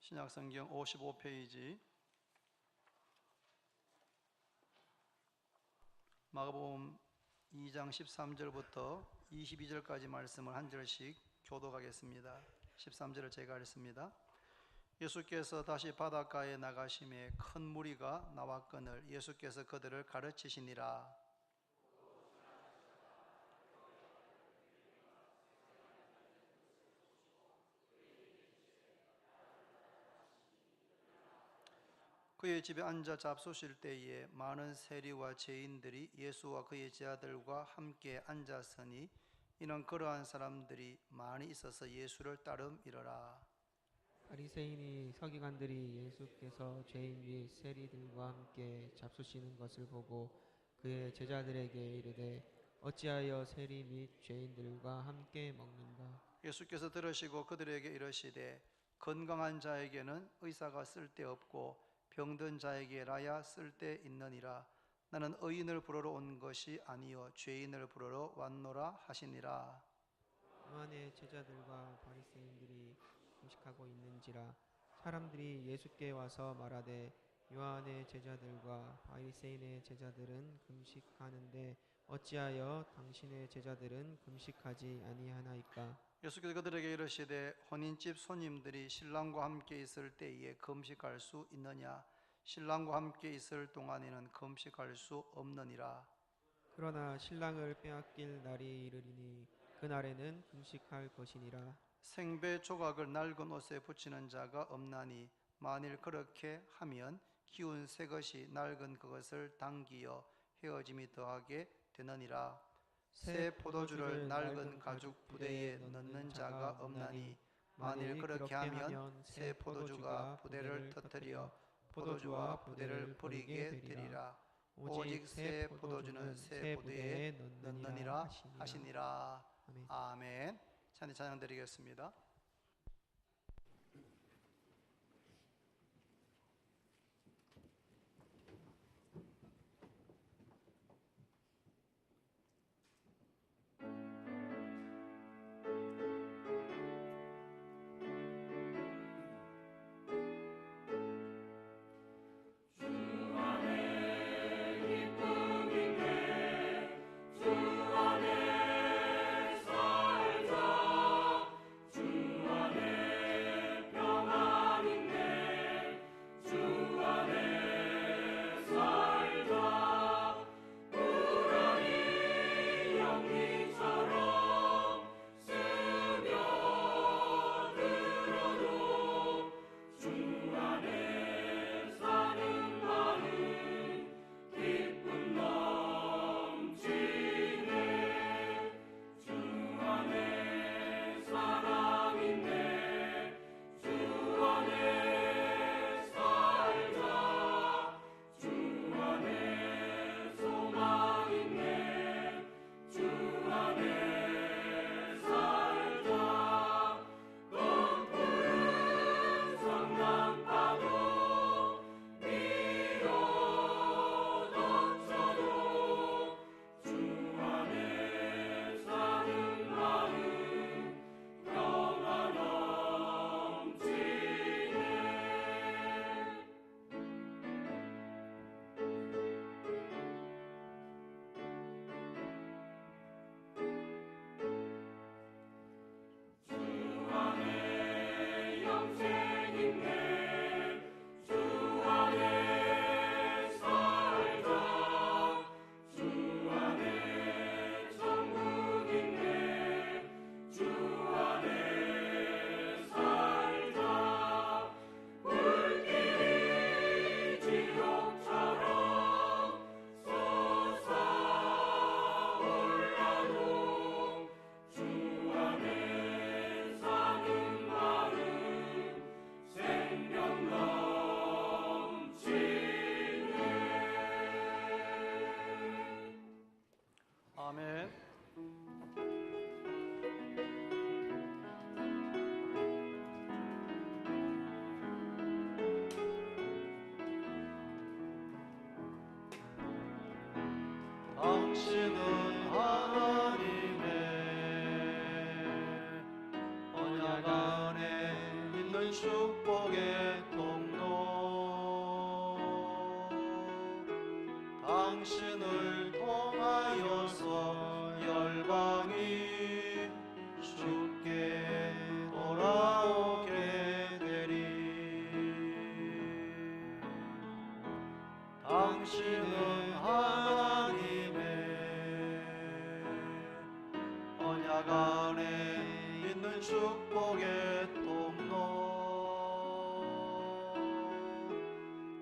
신약성경 55페이지 마가복음 2장 13절부터 22절까지 말씀을 한 절씩 교독하겠습니다. 13절을 제가 읽습니다. 예수께서 다시 바닷가에 나가심에 큰 무리가 나왔거늘 예수께서 그들을 가르치시니라. 그의 집에 앉아 잡수실 때에 많은 세리와 죄인들이 예수와 그의 제자들과 함께 앉았으니 이는 그러한 사람들이 많이 있어서 예수를 따름이러라. 바리새인이 서기관들이 예수께서 죄인 및 세리들과 함께 잡수시는 것을 보고 그의 제자들에게 이르되 어찌하여 세리 및 죄인들과 함께 먹는가? 예수께서 들으시고 그들에게 이르시되 건강한 자에게는 의사가 쓸데없고 병든 자에게라야 쓸데있느니라. 나는 의인을 부르러 온 것이 아니요 죄인을 부르러 왔노라 하시니라. 요한의 제자들과 바리새인들이 금식하고 있는지라 사람들이 예수께 와서 말하되 요한의 제자들과 바리새인의 제자들은 금식하는데 어찌하여 당신의 제자들은 금식하지 아니하나이까? 예수께서 그들에게 이르시되 혼인집 손님들이 신랑과 함께 있을 때에 금식할 수 있느냐? 신랑과 함께 있을 동안에는 금식할 수 없느니라. 그러나 신랑을 빼앗길 날이 이르리니 그날에는 금식할 것이니라. 생배 조각을 낡은 옷에 붙이는 자가 없나니 만일 그렇게 하면 기운 새 것이 낡은 그것을 당기어 헤어짐이 더하게 되느니라. 새 포도주를 낡은 가죽 부대에 넣는 자가 없나니 만일 그렇게 하면 새 포도주가 부대를 터뜨려 포도주와 부대를 버리게 되리라. 오직 새 포도주는 새 부대에 넣느니라 하시니라. 아멘. 찬양 드리겠습니다. 아멘. 당신은 하나님의 언약 안에 있는 축복의 축복의 통로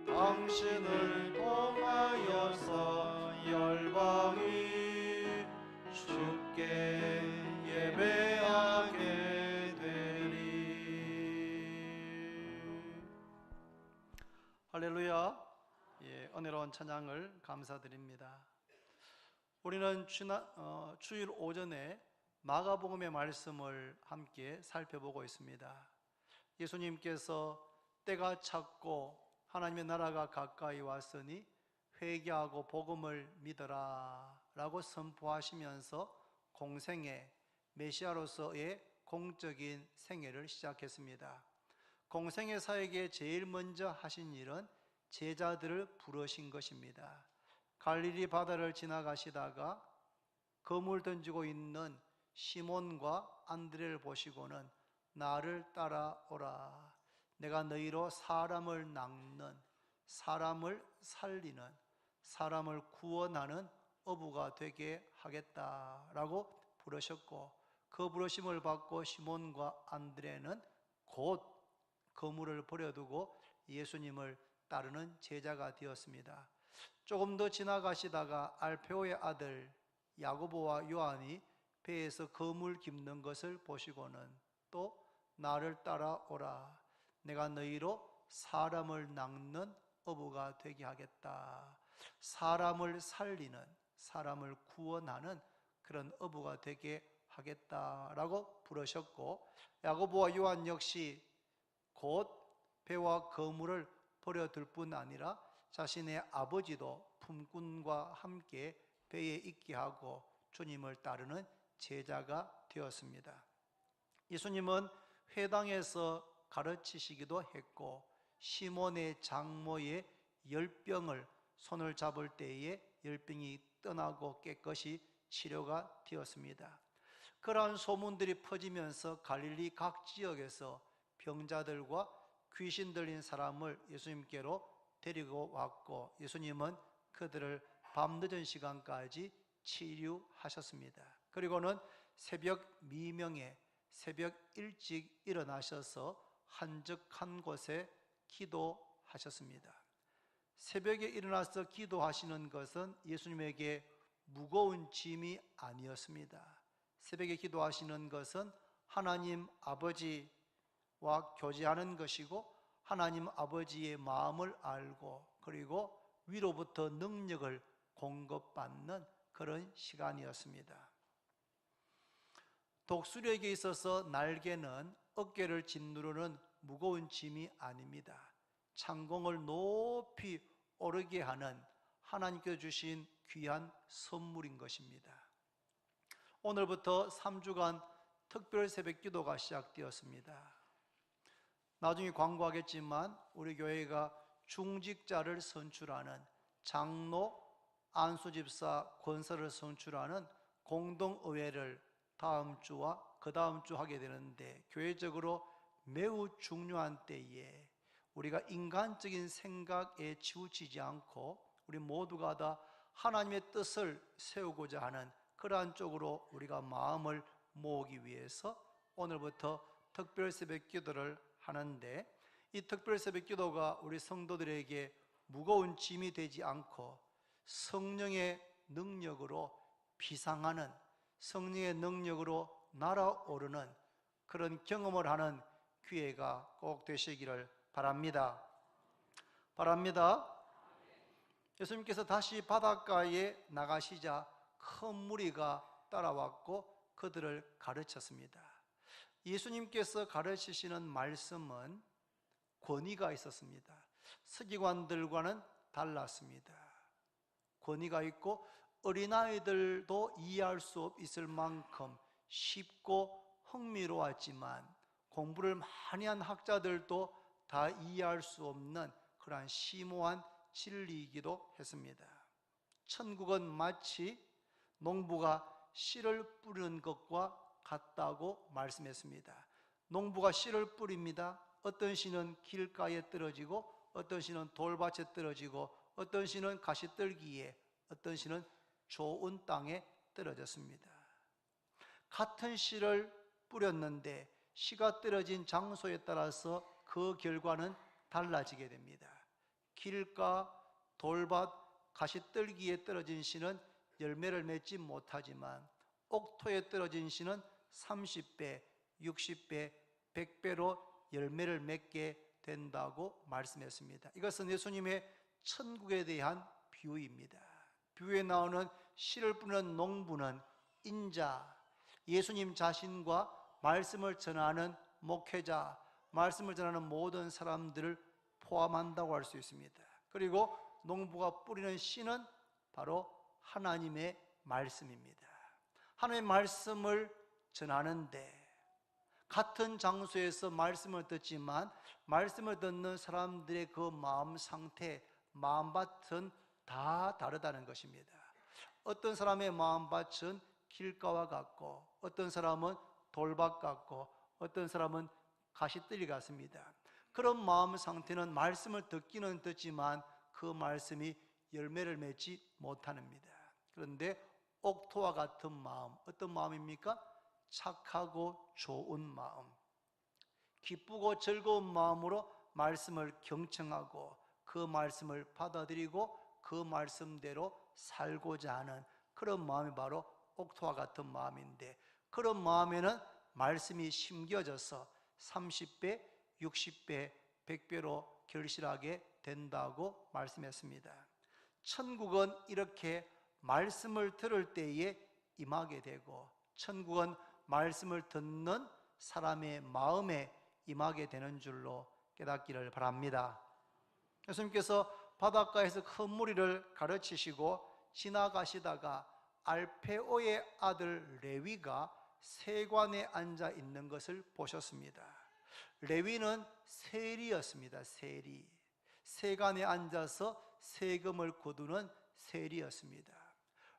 당신을 통하여서 열방이 주께 예배하게 되리. 할렐루야. 은혜로운 찬양을 감사드립니다. 우리는 주일 오전에 마가복음의 말씀을 함께 살펴보고 있습니다. 예수님께서 때가 찼고 하나님의 나라가 가까이 왔으니 회개하고 복음을 믿어라 라고 선포하시면서 공생애, 메시아로서의 공적인 생애를 시작했습니다. 공생애 사역에 제일 먼저 하신 일은 제자들을 부르신 것입니다. 갈릴리 바다를 지나가시다가 그물 던지고 있는 시몬과 안드레를 보시고는 나를 따라오라. 내가 너희로 사람을 낚는, 사람을 살리는, 사람을 구원하는 어부가 되게 하겠다라고 부르셨고, 그 부르심을 받고 시몬과 안드레는 곧 그물을 버려두고 예수님을 따르는 제자가 되었습니다. 조금 더 지나가시다가 알페오의 아들 야고보와 요한이 배에서 그물 깁는 것을 보시고는 또 나를 따라오라. 내가 너희로 사람을 낚는 어부가 되게 하겠다. 사람을 살리는, 사람을 구원하는 그런 어부가 되게 하겠다라고 부르셨고, 야고보와 요한 역시 곧 배와 그물을 버려둘 뿐 아니라 자신의 아버지도 품꾼과 함께 배에 있게 하고 주님을 따르는 제자가 되었습니다. 예수님은 회당에서 가르치시기도 했고, 시몬의 장모의 열병을 손을 잡을 때에 열병이 떠나고 깨끗이 치료가 되었습니다. 그러한 소문들이 퍼지면서 갈릴리 각 지역에서 병자들과 귀신 들린 사람을 예수님께로 데리고 왔고, 예수님은 그들을 밤늦은 시간까지 치유하셨습니다. 그리고는 새벽 미명에 새벽 일찍 일어나셔서 한적한 곳에 기도하셨습니다. 새벽에 일어나서 기도하시는 것은 예수님에게 무거운 짐이 아니었습니다. 새벽에 기도하시는 것은 하나님 아버지와 교제하는 것이고, 하나님 아버지의 마음을 알고 그리고 위로부터 능력을 공급받는 그런 시간이었습니다. 독수리에게 있어서 날개는 어깨를 짓누르는 무거운 짐이 아닙니다. 창공을 높이 오르게 하는 하나님께서 주신 귀한 선물인 것입니다. 오늘부터 3주간 특별 새벽 기도가 시작되었습니다. 나중에 광고하겠지만 우리 교회가 중직자를 선출하는 장로, 안수집사, 권사를 선출하는 공동의회를 다음 주와 그 다음 주 하게 되는데, 교회적으로 매우 중요한 때에 우리가 인간적인 생각에 치우치지 않고 우리 모두가 다 하나님의 뜻을 세우고자 하는 그러한 쪽으로 우리가 마음을 모으기 위해서 오늘부터 특별 새벽 기도를 하는데, 이 특별 새벽 기도가 우리 성도들에게 무거운 짐이 되지 않고 성령의 능력으로 비상하는, 성령의 능력으로 날아오르는 그런 경험을 하는 기회가 꼭 되시기를 바랍니다. 예수님께서 다시 바닷가에 나가시자 큰 무리가 따라왔고 그들을 가르쳤습니다. 예수님께서 가르치시는 말씀은 권위가 있었습니다. 서기관들과는 달랐습니다. 권위가 있고 어린아이들도 이해할 수 있을 만큼 쉽고 흥미로웠지만 공부를 많이 한 학자들도 다 이해할 수 없는 그러한 심오한 진리이기도 했습니다. 천국은 마치 농부가 씨를 뿌리는 것과 같다고 말씀했습니다. 농부가 씨를 뿌립니다. 어떤 씨는 길가에 떨어지고, 어떤 씨는 돌밭에 떨어지고, 어떤 씨는 가시떨기에, 어떤 씨는 좋은 땅에 떨어졌습니다. 같은 씨를 뿌렸는데 씨가 떨어진 장소에 따라서 그 결과는 달라지게 됩니다. 길가, 돌밭, 가시떨기에 떨어진 씨는 열매를 맺지 못하지만 옥토에 떨어진 씨는 30배, 60배, 100배로 열매를 맺게 된다고 말씀했습니다. 이것은 예수님의 천국에 대한 비유입니다. 비유에 나오는 씨를 뿌리는 농부는 인자, 예수님 자신과 말씀을 전하는 목회자, 말씀을 전하는 모든 사람들을 포함한다고 할 수 있습니다. 그리고 농부가 뿌리는 씨는 바로 하나님의 말씀입니다. 하나님의 말씀을 전하는데 같은 장소에서 말씀을 듣지만 말씀을 듣는 사람들의 그 마음 상태, 마음밭은 다 다르다는 것입니다. 어떤 사람의 마음밭은 길가와 같고 어떤 사람은 돌밭 같고 어떤 사람은 가시떨리 같습니다. 그런 마음 상태는 말씀을 듣기는 듣지만 그 말씀이 열매를 맺지 못합니다. 그런데 옥토와 같은 마음, 어떤 마음입니까? 착하고 좋은 마음, 기쁘고 즐거운 마음으로 말씀을 경청하고 그 말씀을 받아들이고 그 말씀대로 살고자 하는 그런 마음이 바로 옥토와 같은 마음인데, 그런 마음에는 말씀이 심겨져서 30배, 60배, 100배로 결실하게 된다고 말씀했습니다. 천국은 이렇게 말씀을 들을 때에 임하게 되고 천국은 말씀을 듣는 사람의 마음에 임하게 되는 줄로 깨닫기를 바랍니다. 예수님께서 바닷가에서 큰 무리를 가르치시고 지나가시다가 알페오의 아들 레위가 세관에 앉아 있는 것을 보셨습니다. 레위는 세리였습니다. 세리, 세관에 앉아서 세금을 거두는 세리였습니다.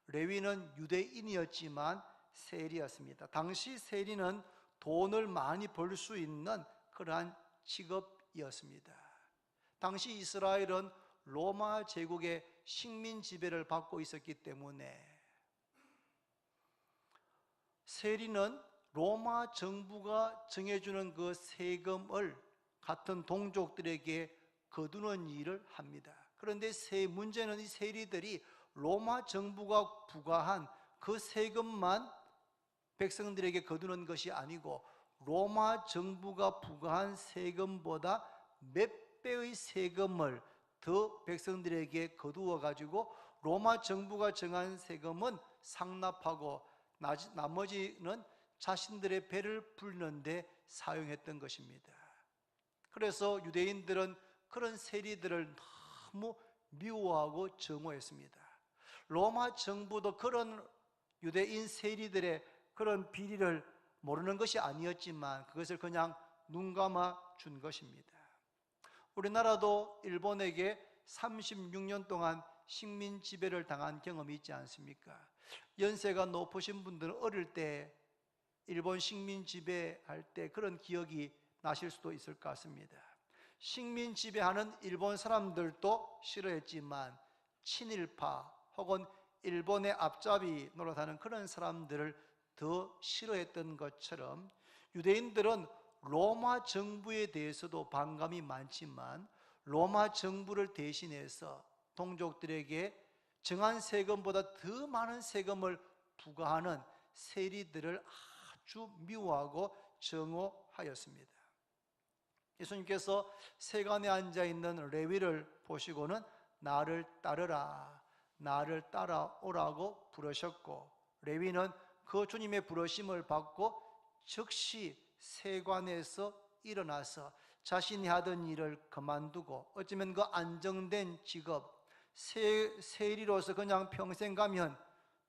레위는 유대인이었지만 세리였습니다. 당시 세리는 돈을 많이 벌 수 있는 그러한 직업이었습니다. 당시 이스라엘은 로마 제국의 식민 지배를 받고 있었기 때문에 세리는 로마 정부가 정해주는 그 세금을 같은 동족들에게 거두는 일을 합니다. 그런데 문제는 이 세리들이 로마 정부가 부과한 그 세금만 백성들에게 거두는 것이 아니고 로마 정부가 부과한 세금보다 몇 배의 세금을 더 백성들에게 거두어 가지고 로마 정부가 정한 세금은 상납하고 나머지는 자신들의 배를 불리는데 사용했던 것입니다. 그래서 유대인들은 그런 세리들을 너무 미워하고 정오했습니다. 로마 정부도 그런 유대인 세리들의 그런 비리를 모르는 것이 아니었지만 그것을 그냥 눈 감아 준 것입니다. 우리나라도 일본에게 36년 동안 식민 지배를 당한 경험이 있지 않습니까? 연세가 높으신 분들은 어릴 때 일본 식민 지배할 때 그런 기억이 나실 수도 있을 것 같습니다. 식민 지배하는 일본 사람들도 싫어했지만 친일파 혹은 일본의 앞잡이 노릇하는 그런 사람들을 더 싫어했던 것처럼 유대인들은 로마 정부에 대해서도 반감이 많지만 로마 정부를 대신해서 동족들에게 정한 세금보다 더 많은 세금을 부과하는 세리들을 아주 미워하고 정오하였습니다. 예수님께서 세관에 앉아있는 레위를 보시고는 나를 따르라, 나를 따라오라고 부르셨고 레위는 그 주님의 부르심을 받고 즉시 세관에서 일어나서 자신이 하던 일을 그만두고 어쩌면 그 안정된 직업, 세리로서 그냥 평생 가면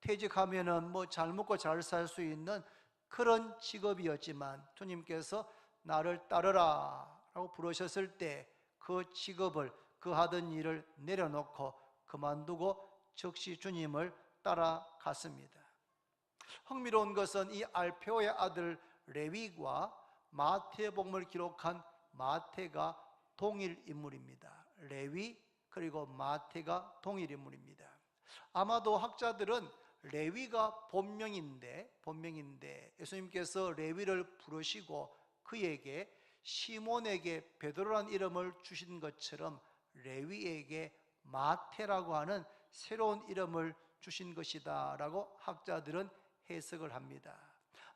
퇴직하면은 뭐 잘 먹고 잘 살 수 있는 그런 직업이었지만 주님께서 나를 따르라 라고 부르셨을 때 그 직업을, 그 하던 일을 내려놓고 그만두고 즉시 주님을 따라갔습니다. 흥미로운 것은 이 알페오의 아들 레위와 마태복음을 기록한 마태가 동일 인물입니다. 레위 그리고 마태가 동일 인물입니다. 아마도 학자들은 레위가 본명인데 예수님께서 레위를 부르시고 그에게 시몬에게 베드로라는 이름을 주신 것처럼 레위에게 마태라고 하는 새로운 이름을 주신 것이다 라고 학자들은 해석을 합니다.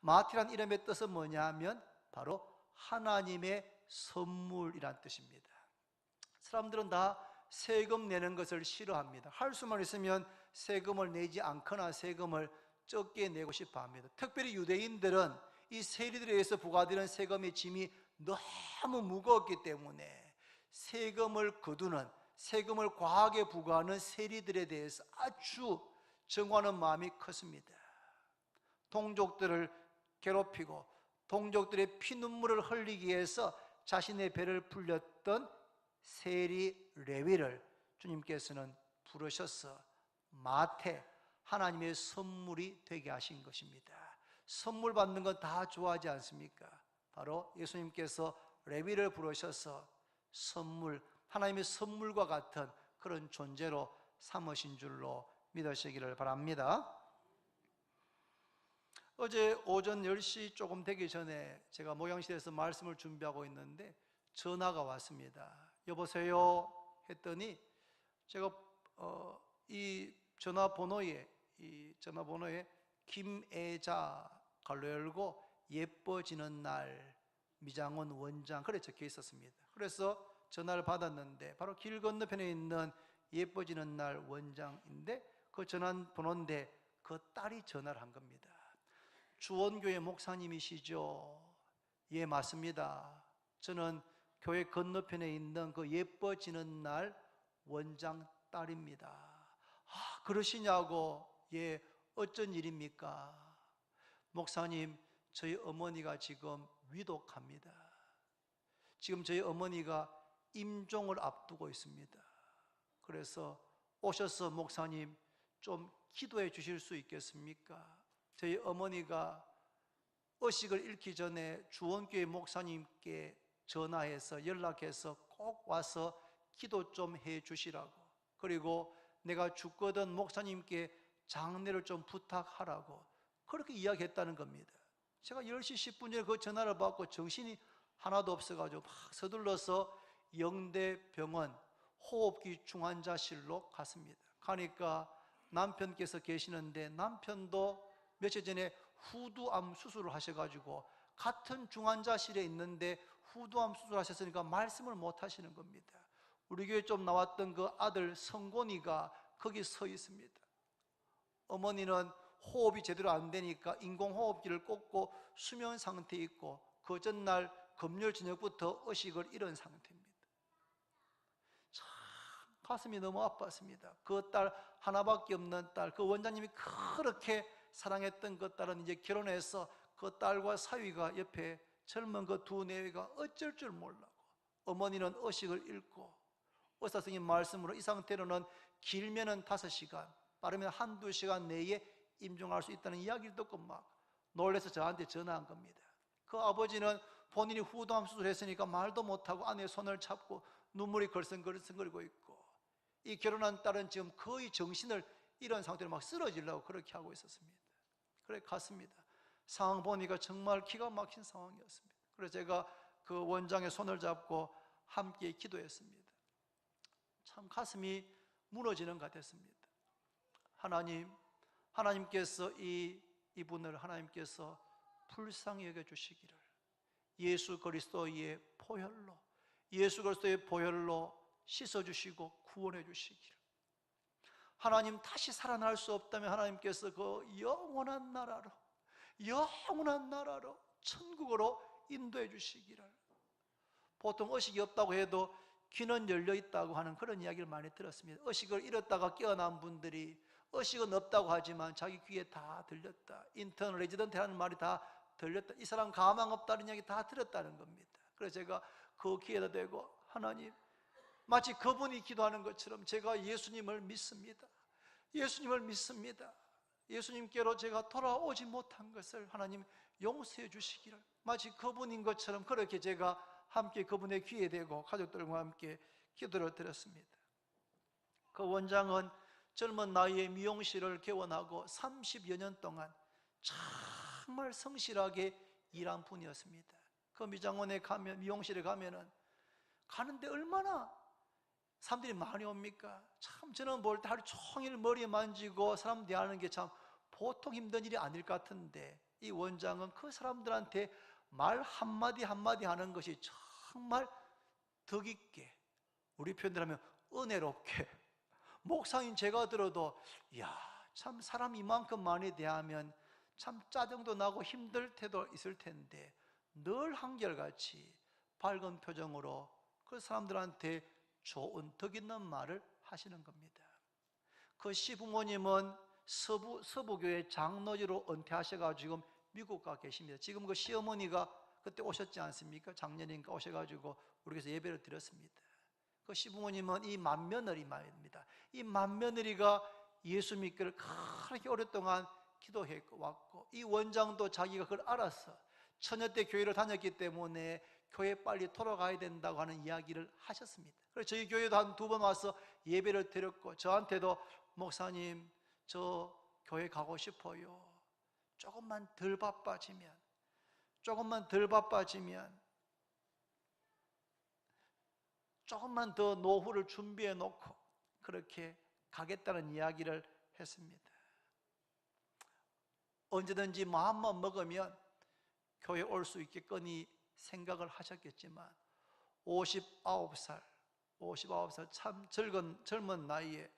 마태라는 이름의 뜻은 뭐냐면 바로 하나님의 선물이란 뜻입니다. 사람들은 다 세금 내는 것을 싫어합니다. 할 수만 있으면 세금을 내지 않거나 세금을 적게 내고 싶어 합니다. 특별히 유대인들은 이 세리들에 의해서 부과되는 세금의 짐이 너무 무거웠기 때문에 세금을 거두는, 세금을 과하게 부과하는 세리들에 대해서 아주 정하는 마음이 컸습니다. 동족들을 괴롭히고 동족들의 피눈물을 흘리기 위해서 자신의 배를 불렸던 세리 레위를 주님께서는 부르셔서 마태, 하나님의 선물이 되게 하신 것입니다. 선물 받는 건 다 좋아하지 않습니까? 바로 예수님께서 레위를 부르셔서 선물, 하나님의 선물과 같은 그런 존재로 삼으신 줄로 믿으시기를 바랍니다. 어제 오전 10시 조금 되기 전에 제가 목양실에서 말씀을 준비하고 있는데 전화가 왔습니다. 여보세요 했더니 제가 이 전화번호에 김애자 갈로 열고 예뻐지는 날 미장원 원장 그래 적혀 있었습니다. 그래서 전화를 받았는데 바로 길 건너편에 있는 예뻐지는 날 원장인데 그 전화번호인데 그 딸이 전화를 한 겁니다. 주원교회 목사님이시죠? 예, 맞습니다. 저는 교회 건너편에 있는 그 예뻐지는 날 원장 딸입니다. 아, 그러시냐고. 예, 어쩐 일입니까? 목사님, 저희 어머니가 지금 위독합니다. 지금 저희 어머니가 임종을 앞두고 있습니다. 그래서 오셔서 목사님 좀 기도해 주실 수 있겠습니까? 저희 어머니가 의식을 잃기 전에 주원교회 목사님께 전화해서 연락해서 꼭 와서 기도 좀 해 주시라고, 그리고 내가 죽거든 목사님께 장례를 좀 부탁하라고 그렇게 이야기했다는 겁니다. 제가 10시 10분 전에 그 전화를 받고 정신이 하나도 없어가지고 막 서둘러서 영대병원 호흡기 중환자실로 갔습니다. 가니까 남편께서 계시는데 남편도 며칠 전에 후두암 수술을 하셔가지고 같은 중환자실에 있는데 후두암 수술하셨으니까 말씀을 못 하시는 겁니다. 우리 교회 좀 나왔던 그 아들 성곤이가 거기 서 있습니다. 어머니는 호흡이 제대로 안 되니까 인공호흡기를 꽂고 수면 상태에 있고 그 전날 금요일 저녁부터 의식을 잃은 상태입니다. 참 가슴이 너무 아팠습니다. 그 딸 하나밖에 없는 딸, 그 원장님이 그렇게 사랑했던 그 딸은 이제 결혼해서 그 딸과 사위가 옆에 젊은 그 두 내외가 어쩔 줄 몰라고 어머니는 의식을 잃고 의사 선생님 말씀으로 이 상태로는 길면은 5시간, 빠르면 1-2시간 내에 임종할 수 있다는 이야기를 듣고 막 놀라서 저한테 전화한 겁니다. 그 아버지는 본인이 후두암 수술했으니까 말도 못하고 아내의 손을 잡고 눈물이 걸성걸성거리고 있고, 이 결혼한 딸은 지금 거의 정신을 잃은 상태로 막 쓰러지려고 그렇게 하고 있었습니다. 그래 갔습니다. 상황 보니까 정말 기가 막힌 상황이었습니다. 그래서 제가 그 원장의 손을 잡고 함께 기도했습니다. 참 가슴이 무너지는 것 같았습니다. 하나님께서 이분을 하나님께서 불쌍히 여겨주시기를, 예수 그리스도의 보혈로 씻어주시고 구원해 주시기를, 하나님 다시 살아날 수 없다면 하나님께서 그 영원한 나라로 천국으로 인도해 주시기를. 보통 의식이 없다고 해도 귀는 열려 있다고 하는 그런 이야기를 많이 들었습니다. 의식을 잃었다가 깨어난 분들이 의식은 없다고 하지만 자기 귀에 다 들렸다, 인턴 레지던트라는 말이 다 들렸다, 이 사람 가망 없다는 이야기 다 들었다는 겁니다. 그래서 제가 그 귀에다 대고, 하나님 마치 그분이 기도하는 것처럼 제가 예수님을 믿습니다. 예수님께로 제가 돌아오지 못한 것을 하나님 용서해 주시기를, 마치 그분인 것처럼 그렇게 제가 함께 그분의 귀에 대고 가족들과 함께 기도를 드렸습니다. 그 원장은 젊은 나이에 미용실을 개원하고 30여 년 동안 정말 성실하게 일한 분이었습니다. 그 미장원에 가면, 미용실에 가면은 가는데 얼마나 사람들이 많이 옵니까? 참 저는 볼 때 하루 종일 머리 만지고 사람 대하는 게 참 보통 힘든 일이 아닐 것 같은데, 이 원장은 그 사람들한테 말 한마디 한마디 하는 것이 정말 덕 있게, 우리 표현대로 하면 은혜롭게, 목사인 제가 들어도 이야, 참 사람 이만큼 많이 대하면 참 짜증도 나고 힘들 때도 있을 텐데 늘 한결같이 밝은 표정으로 그 사람들한테 좋은 덕 있는 말을 하시는 겁니다. 그 시부모님은 서부교회 장로지로 은퇴하셔가지고 지금 미국 가 계십니다. 지금 그 시어머니가 그때 오셨지 않습니까? 작년인가 오셔가지고 우리 교회에서 예배를 드렸습니다. 그 시부모님은 이 맏며느리 말입니다. 이 맏며느리가 예수 믿기를 그렇게 오랫동안 기도해 왔고, 이 원장도 자기가 그걸 알았어. 처녀 때 교회를 다녔기 때문에 교회 빨리 돌아가야 된다고 하는 이야기를 하셨습니다. 그래서 저희 교회도 한 2번 와서 예배를 드렸고, 저한테도 목사님 저 교회 가고 싶어요. 조금만 덜 바빠지면 조금만 더 노후를 준비해 놓고 그렇게 가겠다는 이야기를 했습니다. 언제든지 마음만 먹으면 교회 올 수 있겠거니 생각을 하셨겠지만 59살 참 젊은 나이에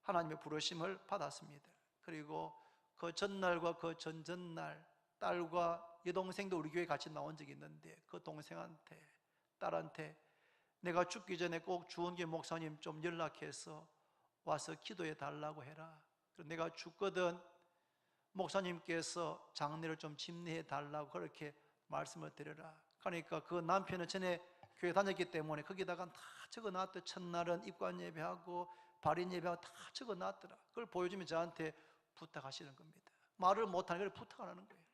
하나님의 부르심을 받았습니다. 그리고 그 전날과 그 전전날 딸과 여동생도 우리 교회 같이 나온 적이 있는데, 그 동생한테, 딸한테 내가 죽기 전에 꼭 주원기 목사님 좀 연락해서 와서 기도해 달라고 해라. 내가 죽거든 목사님께서 장례를 좀 집례해 달라고 그렇게 말씀을 드려라. 그러니까 그 남편은 전에 교회 다녔기 때문에 거기다가 다 적어놨더. 첫날은 입관 예배하고 발인 예배하고 다 적어놨더라. 그걸 보여주면 저한테 부탁하시는 겁니다. 말을 못하는 걸 부탁하는 거예요.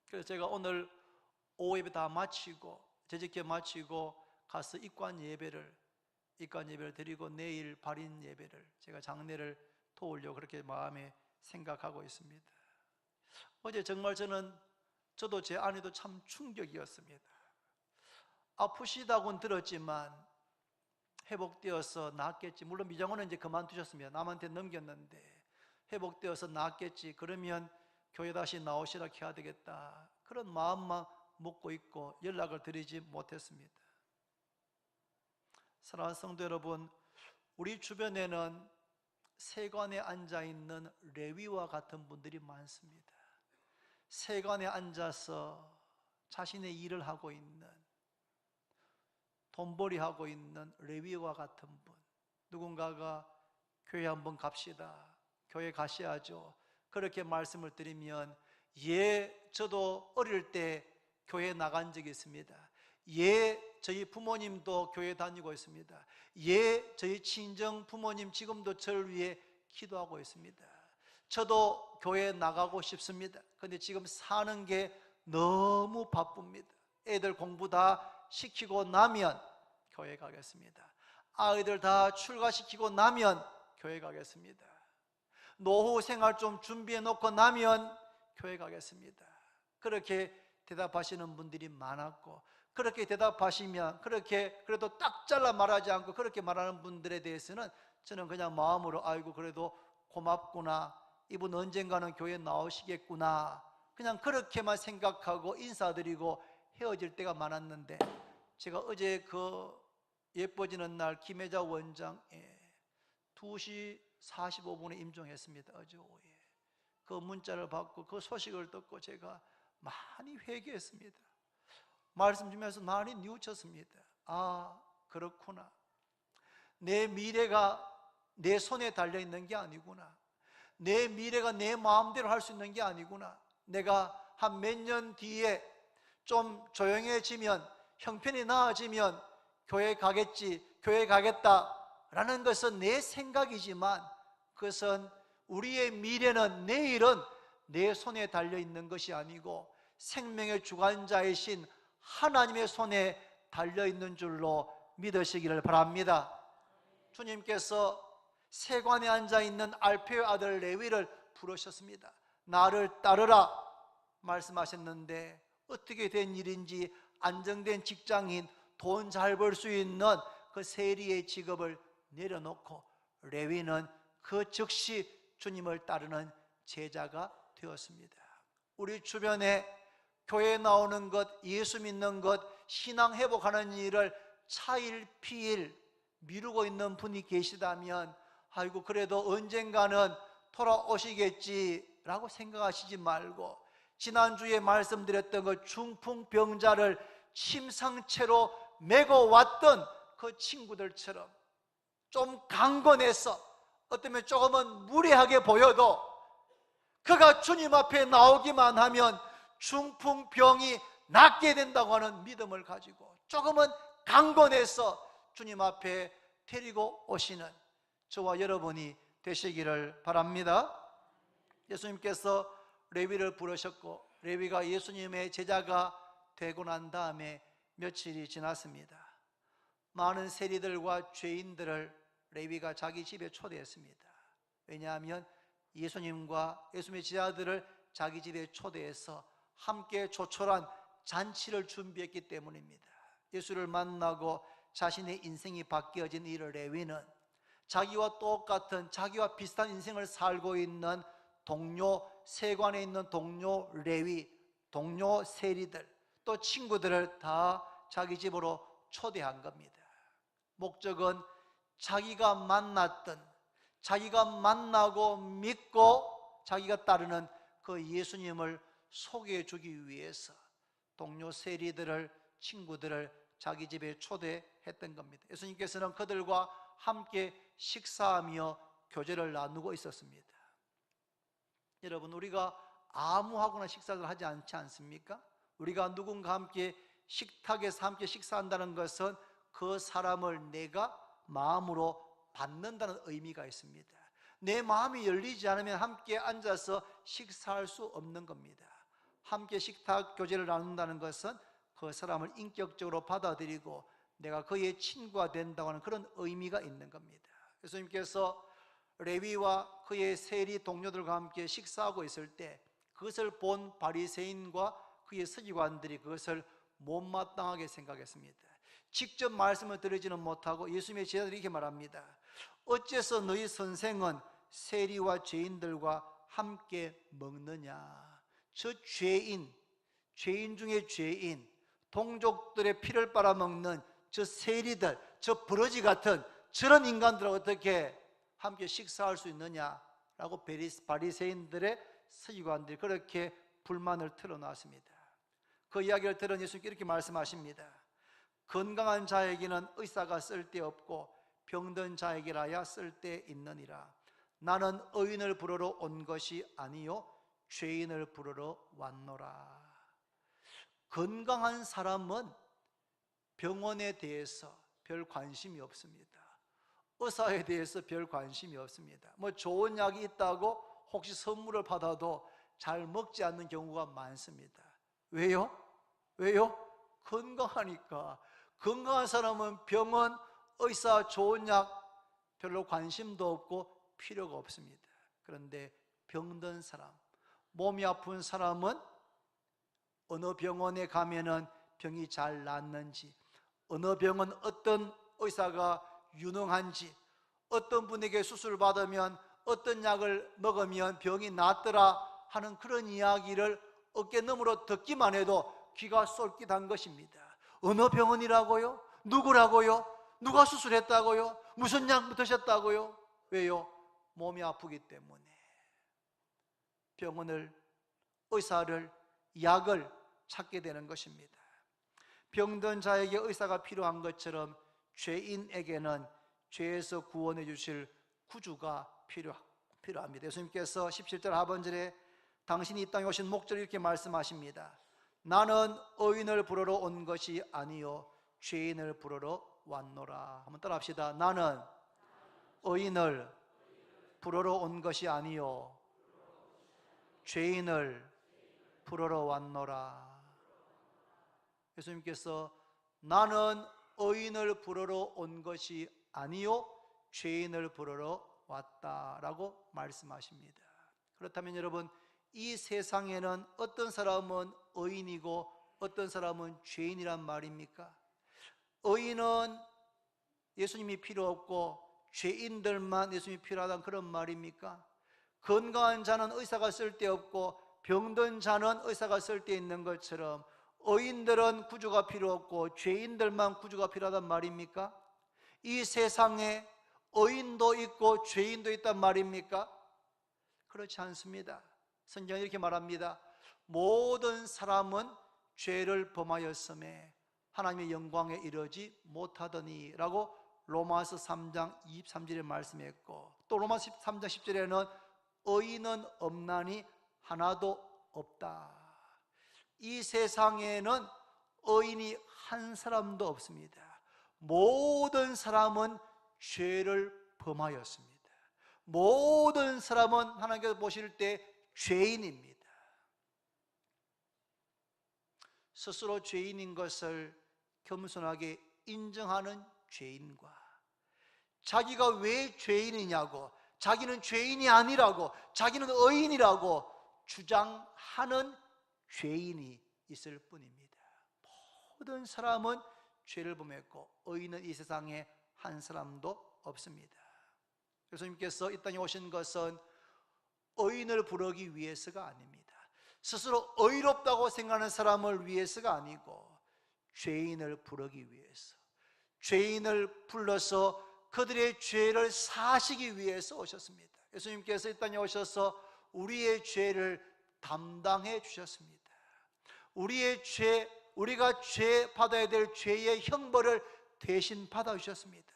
그래서 제가 오늘 오후 예배 다 마치고 재직회 마치고 가서 입관 예배를 드리고 내일 발인 예배를, 제가 장례를 도우려고 그렇게 마음에 생각하고 있습니다. 어제 정말 저도 제 아내도 참 충격이었습니다. 아프시다고는 들었지만 회복되어서 낫겠지. 물론 미장원은 이제 그만두셨습니다. 남한테 넘겼는데 회복되어서 낫겠지. 그러면 교회 다시 나오시라 해야 되겠다. 그런 마음만 먹고 있고 연락을 드리지 못했습니다. 사랑하는 성도 여러분, 우리 주변에는 세관에 앉아있는 레위와 같은 분들이 많습니다. 세관에 앉아서 자신의 일을 하고 있는, 돈벌이 하고 있는 레위와 같은 분. 누군가가 교회 한번 갑시다, 교회 가셔야죠, 그렇게 말씀을 드리면 예, 저도 어릴 때 교회 나간 적이 있습니다. 예, 저희 부모님도 교회 다니고 있습니다. 예, 저희 친정 부모님 지금도 저를 위해 기도하고 있습니다. 저도 교회 나가고 싶습니다. 그런데 지금 사는 게 너무 바쁩니다. 애들 공부 다 시키고 나면 교회 가겠습니다. 아이들 다 출가시키고 나면 교회 가겠습니다. 노후 생활 좀 준비해 놓고 나면 교회 가겠습니다. 그렇게 대답하시는 분들이 많았고, 그렇게 대답하시면 그렇게 그래도 딱 잘라 말하지 않고 그렇게 말하는 분들에 대해서는 저는 그냥 마음으로 아이고 그래도 고맙구나, 이분 언젠가는 교회 나오시겠구나, 그냥 그렇게만 생각하고 인사드리고 헤어질 때가 많았는데, 제가 어제 그 예뻐지는 날 김혜자 원장에 2시 45분에 임종했습니다. 어제 오후에 그 문자를 받고 그 소식을 듣고 제가 많이 회개했습니다. 말씀 주면서 많이 뉘우쳤습니다. 아, 그렇구나. 내 미래가 내 손에 달려있는 게 아니구나. 내 미래가 내 마음대로 할 수 있는 게 아니구나. 내가 한 몇 년 뒤에 좀 조용해지면, 형편이 나아지면 교회 가겠지, 교회 가겠다라는 것은 내 생각이지만 그것은 우리의 미래는, 내일은 내 손에 달려있는 것이 아니고 생명의 주관자이신 하나님의 손에 달려있는 줄로 믿으시기를 바랍니다. 주님께서 세관에 앉아있는 알페의 아들 레위를 부르셨습니다. 나를 따르라 말씀하셨는데 어떻게 된 일인지 안정된 직장인, 돈 잘 벌 수 있는 그 세리의 직업을 내려놓고 레위는 그 즉시 주님을 따르는 제자가 되었습니다. 우리 주변에 교회에 나오는 것, 예수 믿는 것, 신앙 회복하는 일을 차일피일 미루고 있는 분이 계시다면 아이고 그래도 언젠가는 돌아오시겠지라고 생각하시지 말고 지난주에 말씀드렸던 그 중풍병자를 침상채로 메고 왔던 그 친구들처럼 좀 강건해서 어쩌면 조금은 무례하게 보여도 그가 주님 앞에 나오기만 하면 중풍병이 낫게 된다고 하는 믿음을 가지고 조금은 강건해서 주님 앞에 데리고 오시는 저와 여러분이 되시기를 바랍니다. 예수님께서 레위를 부르셨고 레위가 예수님의 제자가 되고 난 다음에 며칠이 지났습니다. 많은 세리들과 죄인들을 레위가 자기 집에 초대했습니다. 왜냐하면 예수님과 예수님의 제자들을 자기 집에 초대해서 함께 조촐한 잔치를 준비했기 때문입니다. 예수를 만나고 자신의 인생이 바뀌어진 이 레위는 자기와 똑같은, 자기와 비슷한 인생을 살고 있는 동료 세관에 있는 동료 레위, 동료 세리들, 또 친구들을 다 자기 집으로 초대한 겁니다. 목적은 자기가 만났던, 자기가 만나고 믿고 자기가 따르는 그 예수님을 소개해 주기 위해서 동료 세리들을, 친구들을 자기 집에 초대했던 겁니다. 예수님께서는 그들과 함께 식사하며 교제를 나누고 있었습니다. 여러분, 우리가 아무하고나 식사를 하지 않지 않습니까? 우리가 누군가 함께 식탁에서 함께 식사한다는 것은 그 사람을 내가 마음으로 받는다는 의미가 있습니다. 내 마음이 열리지 않으면 함께 앉아서 식사할 수 없는 겁니다. 함께 식탁 교제를 나눈다는 것은 그 사람을 인격적으로 받아들이고 내가 그의 친구가 된다고 하는 그런 의미가 있는 겁니다. 예수님께서 레위와 그의 세리 동료들과 함께 식사하고 있을 때 그것을 본 바리새인과 그의 서기관들이 그것을 못마땅하게 생각했습니다. 직접 말씀을 드리지는 못하고 예수님의 제자들이 이렇게 말합니다. 어째서 너희 선생은 세리와 죄인들과 함께 먹느냐? 저 죄인 중에 죄인, 동족들의 피를 빨아먹는 저 세리들, 저 버러지 같은 저런 인간들하고 어떻게 함께 식사할 수 있느냐라고 바리새인들의 서기관들이 그렇게 불만을 털어놨습니다. 그 이야기를 들은 예수님께 이렇게 말씀하십니다. 건강한 자에게는 의사가 쓸데없고 병든 자에게라야 쓸데있느니라. 나는 의인을 부르러 온 것이 아니요 죄인을 부르러 왔노라. 건강한 사람은 병원에 대해서 별 관심이 없습니다. 의사에 대해서 별 관심이 없습니다. 뭐 좋은 약이 있다고 혹시 선물을 받아도 잘 먹지 않는 경우가 많습니다. 왜요? 건강하니까. 건강한 사람은 병원, 의사, 좋은 약 별로 관심도 없고 필요가 없습니다. 그런데 병든 사람, 몸이 아픈 사람은 어느 병원에 가면은 병이 잘 낫는지, 어느 병원 어떤 의사가 유능한지, 어떤 분에게 수술을 받으면 어떤 약을 먹으면 병이 낫더라 하는 그런 이야기를 어깨너머로 듣기만 해도 귀가 쏠깃한 것입니다. 어느 병원이라고요? 누구라고요? 누가 수술했다고요? 무슨 약 드셨다고요? 왜요? 몸이 아프기 때문에. 병원을, 의사를, 약을 찾게 되는 것입니다. 병든 자에게 의사가 필요한 것처럼 죄인에게는 죄에서 구원해 주실 구주가 필요합니다. 예수님께서 17절 하반절에 당신이 이 땅에 오신 목적을 이렇게 말씀하십니다. 나는 의인을 부르러 온 것이 아니요 죄인을 부르러 왔노라. 한번 따라합시다. 나는 의인을 부르러 온 것이 아니요 죄인을 부르러 왔노라. 예수님께서 나는 의인을 부르러 온 것이 아니요 죄인을 부르러 왔다라고 말씀하십니다. 그렇다면 여러분, 이 세상에는 어떤 사람은 의인이고 어떤 사람은 죄인이란 말입니까? 의인은 예수님이 필요 없고 죄인들만 예수님이 필요하다는 그런 말입니까? 건강한 자는 의사가 쓸데없고 병든 자는 의사가 쓸데있는 것처럼 의인들은 구주가 필요 없고 죄인들만 구주가 필요하단 말입니까? 이 세상에 의인도 있고 죄인도 있단 말입니까? 그렇지 않습니다. 성경은 이렇게 말합니다. 모든 사람은 죄를 범하였음에 하나님의 영광에 이르지 못하더니 라고 로마서 3장 23절에 말씀했고, 또 로마서 3장 10절에는 의인은 없나니 하나도 없다. 이 세상에는 의인이 한 사람도 없습니다. 모든 사람은 죄를 범하였습니다. 모든 사람은 하나님께서 보실 때 죄인입니다. 스스로 죄인인 것을 겸손하게 인정하는 죄인과 자기가 왜 죄인이냐고, 자기는 죄인이 아니라고, 자기는 의인이라고 주장하는 죄인이 있을 뿐입니다. 모든 사람은 죄를 범했고 의인은 이 세상에 한 사람도 없습니다. 예수님께서 이 땅에 오신 것은 의인을 부르기 위해서가 아닙니다. 스스로 의롭다고 생각하는 사람을 위해서가 아니고 죄인을 부르기 위해서, 죄인을 불러서 그들의 죄를 사시기 위해서 오셨습니다. 예수님께서 이 땅에 오셔서 우리의 죄를 담당해 주셨습니다. 우리의 죄, 우리가 죄 받아야 될 죄의 형벌을 대신 받아 주셨습니다.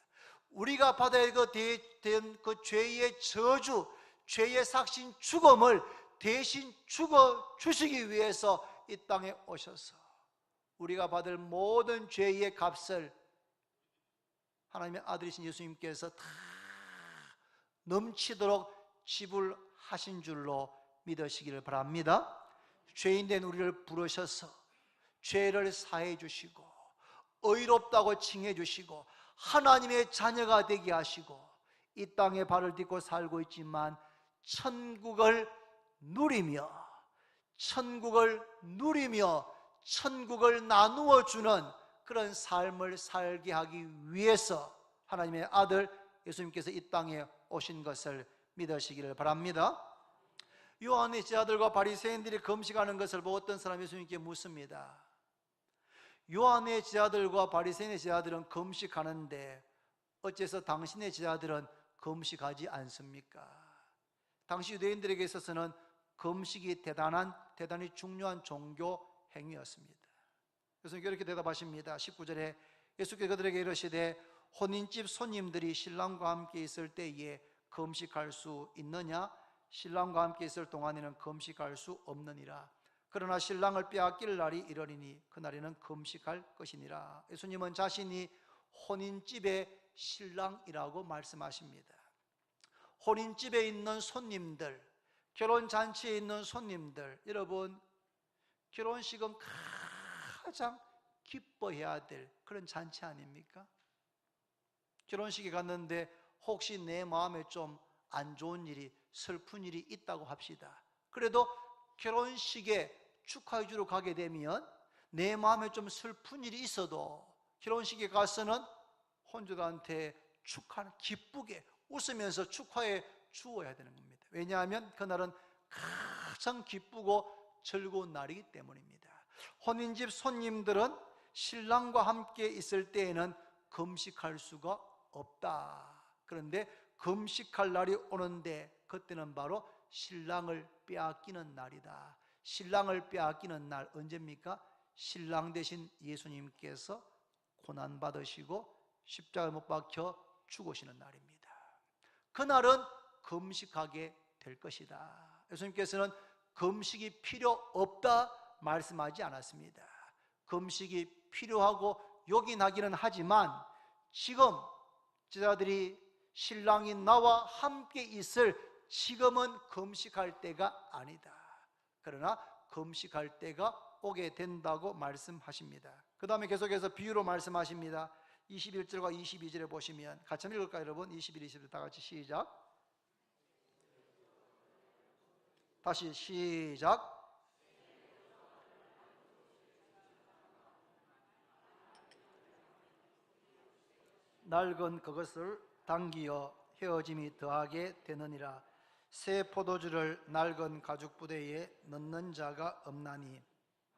우리가 받아야 될 그 죄의 저주, 죄의 삭신 죽음을 대신 죽어 주시기 위해서 이 땅에 오셔서 우리가 받을 모든 죄의 값을 하나님의 아들이신 예수님께서 다 넘치도록 지불하신 줄로 믿으시기를 바랍니다. 죄인된 우리를 부르셔서 죄를 사해 주시고 의롭다고 칭해 주시고 하나님의 자녀가 되게 하시고 이 땅에 발을 딛고 살고 있지만 천국을 누리며 천국을 나누어 주는 그런 삶을 살게 하기 위해서 하나님의 아들 예수님께서 이 땅에 오신 것을 믿으시기를 바랍니다. 요한의 제자들과 바리새인들이 금식하는 것을 보고 어떤 사람이 예수님께 묻습니다. 요한의 제자들과 바리새인의 제자들은 금식하는데 어째서 당신의 제자들은 금식하지 않습니까? 당시 유대인들에게 있어서는 금식이 대단히 중요한 종교 행위였습니다. 그래서 이렇게 대답하십니다. 19절에 예수께서 그들에게 이르시되 혼인집 손님들이 신랑과 함께 있을 때에 금식할 수 있느냐? 신랑과 함께 있을 동안에는 금식할 수 없느니라. 그러나 신랑을 빼앗길 날이 이르리니 그날에는 금식할 것이니라. 예수님은 자신이 혼인집의 신랑이라고 말씀하십니다. 혼인집에 있는 손님들, 결혼잔치에 있는 손님들, 여러분 결혼식은 가장 기뻐해야 될 그런 잔치 아닙니까? 결혼식에 갔는데 혹시 내 마음에 좀 안 좋은 일이, 슬픈 일이 있다고 합시다. 그래도 결혼식에 축하해 주러 가게 되면 내 마음에 좀 슬픈 일이 있어도 결혼식에 가서는 혼주들한테 기쁘게 웃으면서 축하해 주어야 되는 겁니다. 왜냐하면 그날은 가장 기쁘고 즐거운 날이기 때문입니다. 혼인집 손님들은 신랑과 함께 있을 때에는 금식할 수가 없다. 그런데 금식할 날이 오는데 그때는 바로 신랑을 빼앗기는 날이다. 신랑을 빼앗기는 날 언제입니까? 신랑 되신 예수님께서 고난받으시고 십자가에 못 박혀 죽으시는 날입니다. 그날은 금식하게 될 것이다. 예수님께서는 금식이 필요 없다 말씀하지 않았습니다. 금식이 필요하고 요긴하기는 하지만 지금 제자들이 신랑이 나와 함께 있을 지금은 금식할 때가 아니다. 그러나 금식할 때가 오게 된다고 말씀하십니다. 그 다음에 계속해서 비유로 말씀하십니다. 21절과 22절에 보시면 같이 한번 읽을까요 여러분? 21, 22절 다 같이 시작. 다시 시작. 낡은 그것을 당기어 헤어짐이 더하게 되느니라. 새 포도주를 낡은 가죽 부대에 넣는 자가 없나니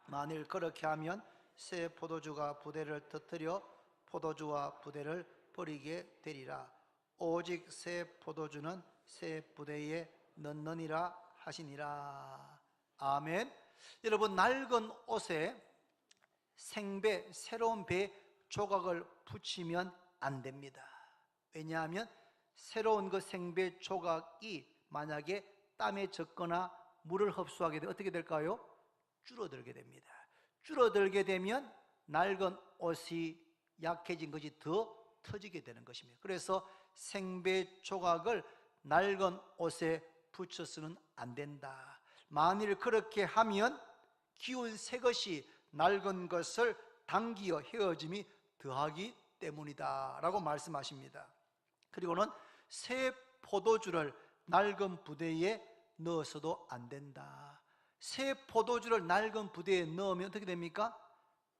만일 그렇게 하면 새 포도주가 부대를 터뜨려 포도주와 부대를 버리게 되리라. 오직 새 포도주는 새 부대에 넣느니라 하시니라. 아멘. 여러분, 낡은 옷에 생배, 새로운 배 조각을 붙이면 안 됩니다. 왜냐하면 새로운 그 생배 조각이 만약에 땀에 젖거나 물을 흡수하게 되면 어떻게 될까요? 줄어들게 됩니다. 줄어들게 되면 낡은 옷이 약해진 것이 더 터지게 되는 것입니다. 그래서 생배 조각을 낡은 옷에 붙여서는 안 된다. 만일 그렇게 하면 기운 새 것이 낡은 것을 당기어 헤어짐이 더하기 때문이다 라고 말씀하십니다. 그리고는 새 포도주를 낡은 부대에 넣어서도 안 된다. 새 포도주를 낡은 부대에 넣으면 어떻게 됩니까?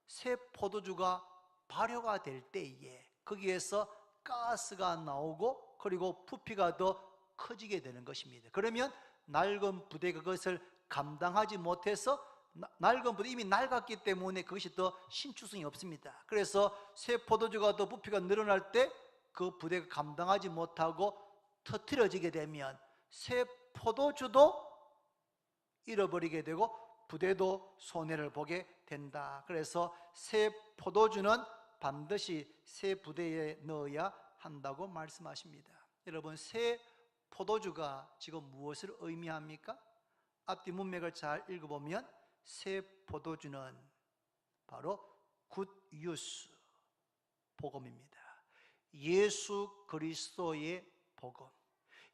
새 포도주가 발효가 될 때에 거기에서 가스가 나오고 그리고 부피가 더 커지게 되는 것입니다. 그러면 낡은 부대가 그것을 감당하지 못해서 낡은 부대 이미 낡았기 때문에 그것이 더 신축성이 없습니다. 그래서 새 포도주가 더 부피가 늘어날 때 그 부대가 감당하지 못하고 터트려지게 되면 새 포도주도 잃어버리게 되고 부대도 손해를 보게 된다. 그래서 새 포도주는 반드시 새 부대에 넣어야 한다고 말씀하십니다. 여러분, 새 포도주가 지금 무엇을 의미합니까? 앞뒤 문맥을 잘 읽어보면 새 포도주는 바로 굿뉴스, 복음입니다. 예수 그리스도의 복음,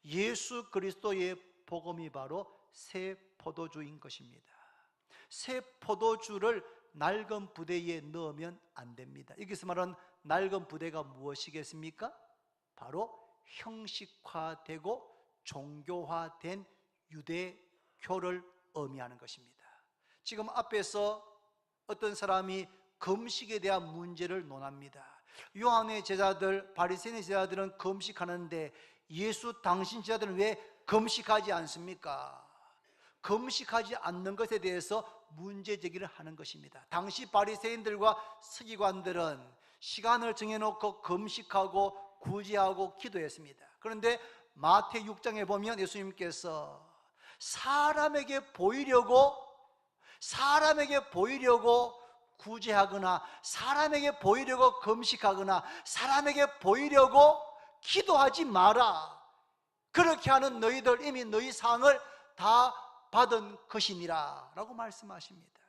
예수 그리스도의 복음이 바로 새 포도주인 것입니다. 새 포도주를 낡은 부대에 넣으면 안 됩니다. 여기서 말하는 낡은 부대가 무엇이겠습니까? 바로 형식화되고 종교화된 유대교를 의미하는 것입니다. 지금 앞에서 어떤 사람이 금식에 대한 문제를 논합니다. 요한의 제자들, 바리새인의 제자들은 금식하는데 예수 당신 제자들은 왜 금식하지 않습니까? 금식하지 않는 것에 대해서 문제 제기를 하는 것입니다. 당시 바리새인들과 서기관들은 시간을 정해놓고 금식하고 구제하고 기도했습니다. 그런데 마태 6장에 보면 예수님께서 사람에게 보이려고 구제하거나 사람에게 보이려고 금식하거나 사람에게 보이려고 기도하지 마라. 그렇게 하는 너희들 이미 너희 상을 다 받은 것이니라 라고 말씀하십니다.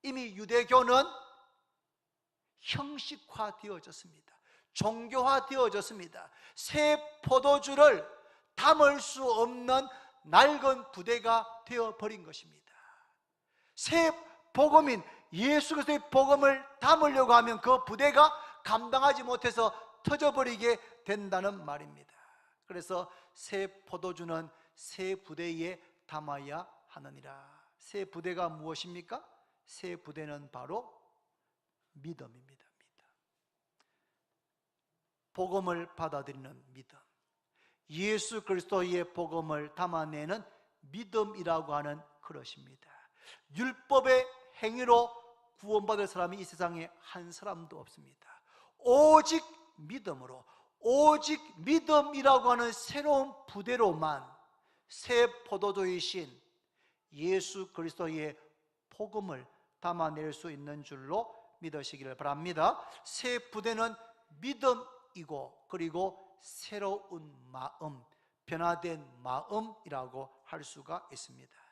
이미 유대교는 형식화되어졌습니다. 종교화되어졌습니다. 새 포도주를 담을 수 없는 낡은 부대가 되어버린 것입니다. 새 복음인 예수 그리스도의 복음을 담으려고 하면 그 부대가 감당하지 못해서 터져버리게 된다는 말입니다. 그래서 새 포도주는 새 부대에 담아야 하느니라. 새 부대가 무엇입니까? 새 부대는 바로 믿음입니다. 믿음. 복음을 받아들이는 믿음, 예수 그리스도의 복음을 담아내는 믿음이라고 하는 그것입니다. 율법의 행위로 구원받을 사람이 이 세상에 한 사람도 없습니다. 오직 믿음으로, 오직 믿음이라고 하는 새로운 부대로만 새 포도주이신 예수 그리스도의 복음을 담아낼 수 있는 줄로 믿으시기를 바랍니다. 새 부대는 믿음이고 그리고 새로운 마음, 변화된 마음이라고 할 수가 있습니다.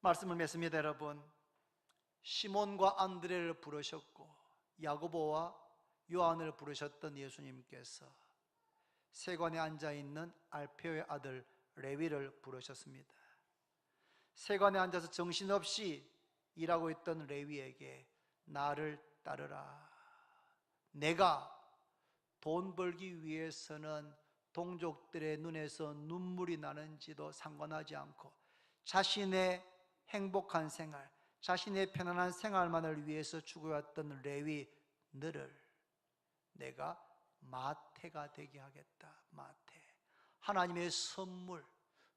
말씀을 맺습니다. 여러분, 시몬과 안드레를 부르셨고 야고보와 요한을 부르셨던 예수님께서 세관에 앉아있는 알페오의 아들 레위를 부르셨습니다. 세관에 앉아서 정신없이 일하고 있던 레위에게 나를 따르라, 내가 돈 벌기 위해서는 동족들의 눈에서 눈물이 나는지도 상관하지 않고 자신의 행복한 생활, 자신의 편안한 생활만을 위해서 추구해왔던 레위 너를 내가 마태가 되게 하겠다. 마태, 하나님의 선물,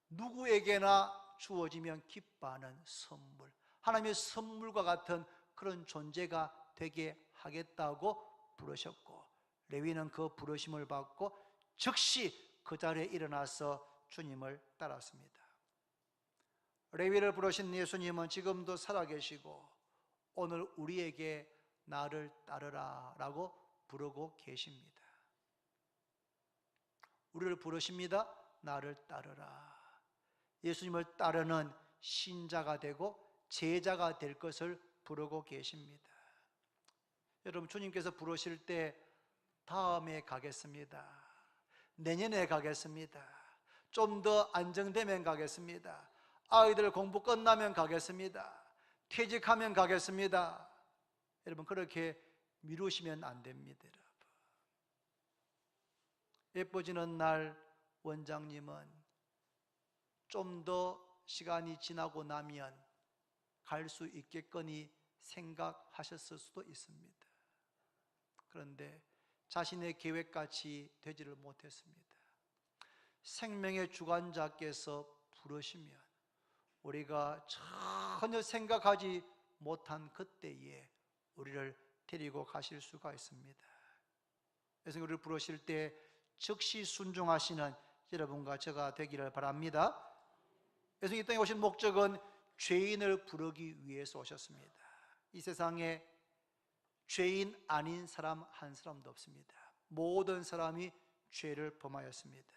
누구에게나 주어지면 기뻐하는 선물, 하나님의 선물과 같은 그런 존재가 되게 하겠다고 부르셨고, 레위는 그 부르심을 받고 즉시 그 자리에 일어나서 주님을 따랐습니다. 레위를 부르신 예수님은 지금도 살아계시고 오늘 우리에게 나를 따르라 라고 부르고 계십니다. 우리를 부르십니다. 나를 따르라. 예수님을 따르는 신자가 되고 제자가 될 것을 부르고 계십니다. 여러분, 주님께서 부르실 때 다음에 가겠습니다, 내년에 가겠습니다, 좀 더 안정되면 가겠습니다, 아이들 공부 끝나면 가겠습니다, 퇴직하면 가겠습니다, 여러분 그렇게 미루시면 안 됩니다. 여러분, 예뻐지는 날 원장님은 좀 더 시간이 지나고 나면 갈 수 있겠거니 생각하셨을 수도 있습니다. 그런데 자신의 계획같이 되지를 못했습니다. 생명의 주관자께서 부르시면 우리가 전혀 생각하지 못한 그때에 우리를 데리고 가실 수가 있습니다. 그래서 우리를 부르실 때 즉시 순종하시는 여러분과 제가 되기를 바랍니다. 그래서 이 땅에 오신 목적은 죄인을 부르기 위해서 오셨습니다. 이 세상에 죄인 아닌 사람 한 사람도 없습니다. 모든 사람이 죄를 범하였습니다.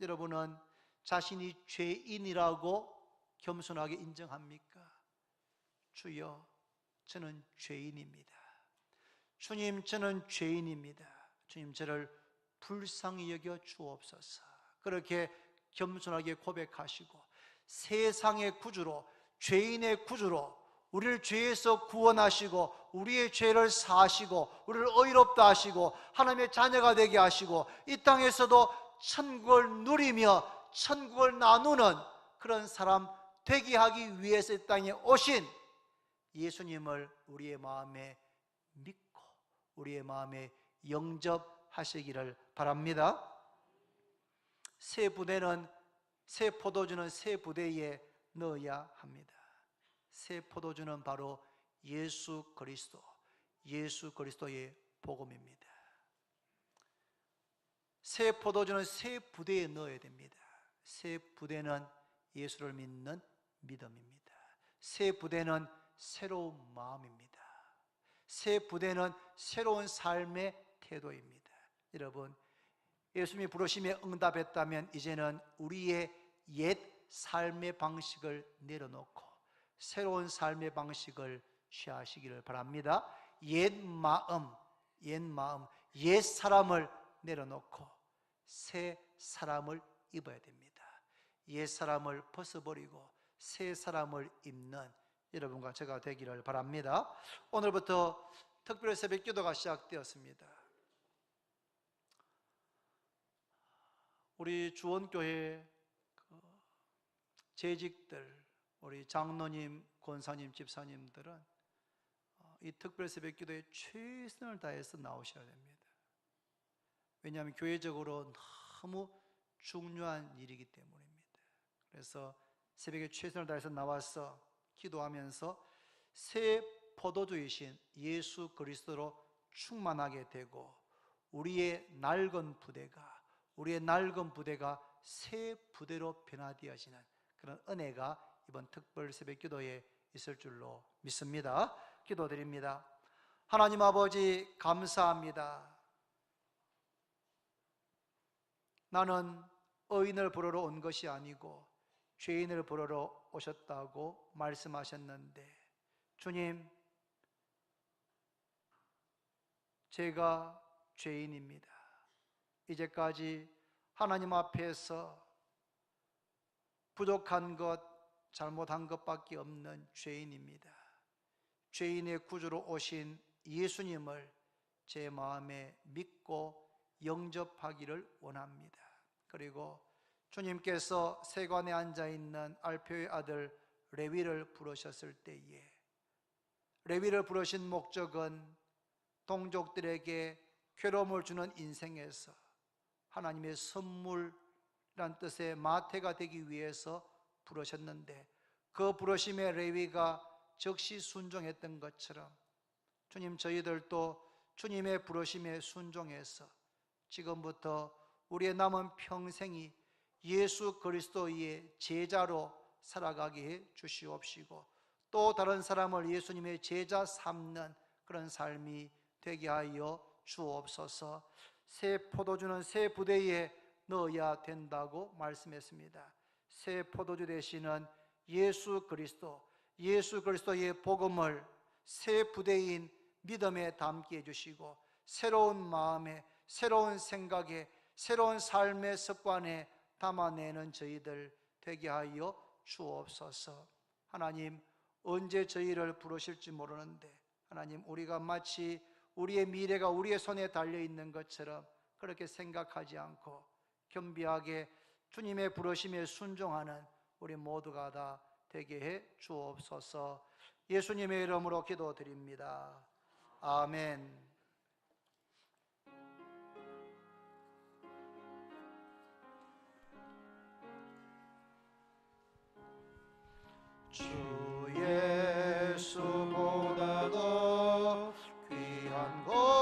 여러분은 자신이 죄인이라고 겸손하게 인정합니까? 주여, 저는 죄인입니다. 주님, 저는 죄인입니다. 주님, 저를 불쌍히 여겨 주옵소서. 그렇게 겸손하게 고백하시고 세상의 구주로, 죄인의 구주로 우리를 죄에서 구원하시고 우리의 죄를 사하시고 우리를 의롭다 하시고 하나님의 자녀가 되게 하시고 이 땅에서도 천국을 누리며 천국을 나누는 그런 사람 되게 하기 위해서 이 땅에 오신 예수님을 우리의 마음에 믿고 우리의 마음에 영접하시기를 바랍니다. 새 부대는, 새 포도주는 새 부대에 넣어야 합니다. 새 포도주는 바로 예수 그리스도, 예수 그리스도의 복음입니다. 새 포도주는 새 부대에 넣어야 됩니다. 새 부대는 예수를 믿는 믿음입니다. 새 부대는 새로운 마음입니다. 새 부대는 새로운 삶의 태도입니다. 여러분, 예수님이 부르심에 응답했다면 이제는 우리의 옛 삶의 방식을 내려놓고 새로운 삶의 방식을 취하시기를 바랍니다. 옛 마음, 옛 사람을 내려놓고 새 사람을 입어야 됩니다. 옛 사람을 벗어버리고 새 사람을 입는 여러분과 제가 되기를 바랍니다. 오늘부터 특별 새벽 기도가 시작되었습니다. 우리 주원교회 재직들, 우리 장로님, 권사님, 집사님들은 이 특별 새벽 기도에 최선을 다해서 나오셔야 됩니다. 왜냐하면 교회적으로 너무 중요한 일이기 때문입니다. 그래서 새벽에 최선을 다해서 나와서 기도하면서 새 포도주이신 예수 그리스도로 충만하게 되고 우리의 낡은 부대가 새 부대로 변화되어지는 그런 은혜가 이번 특별 새벽 기도에 있을 줄로 믿습니다. 기도드립니다. 하나님 아버지, 감사합니다. 나는 의인을 부르러 온 것이 아니고 죄인을 부르러 오셨다고 말씀하셨는데, 주님, 제가 죄인입니다. 이제까지 하나님 앞에서 부족한 것, 잘못한 것밖에 없는 죄인입니다. 죄인의 구주로 오신 예수님을 제 마음에 믿고 영접하기를 원합니다. 그리고 주님께서 세관에 앉아있는 알페오의 아들 레위를 부르셨을 때에 레위를 부르신 목적은 동족들에게 괴로움을 주는 인생에서 하나님의 선물이란 뜻의 마태가 되기 위해서 부르셨는데, 그 부르심의 레위가 즉시 순종했던 것처럼 주님, 저희들도 주님의 부르심에 순종해서 지금부터 우리의 남은 평생이 예수 그리스도의 제자로 살아가게 해 주시옵시고, 또 다른 사람을 예수님의 제자 삼는 그런 삶이 되게 하여 주옵소서. 새 포도주는 새 부대에 넣어야 된다고 말씀했습니다. 새 포도주 되시는 예수 그리스도의 복음을 새 부대인 믿음에 담게 해주시고, 새로운 마음에, 새로운 생각에, 새로운 삶의 습관에 담아내는 저희들 되게 하여 주옵소서. 하나님, 언제 저희를 부르실지 모르는데 하나님, 우리가 마치 우리의 미래가 우리의 손에 달려있는 것처럼 그렇게 생각하지 않고 겸비하게 주님의 부르심에 순종하는 우리 모두가 다 되게 해 주옵소서. 예수님의 이름으로 기도드립니다. 아멘. 주 예수보다 더 귀한 것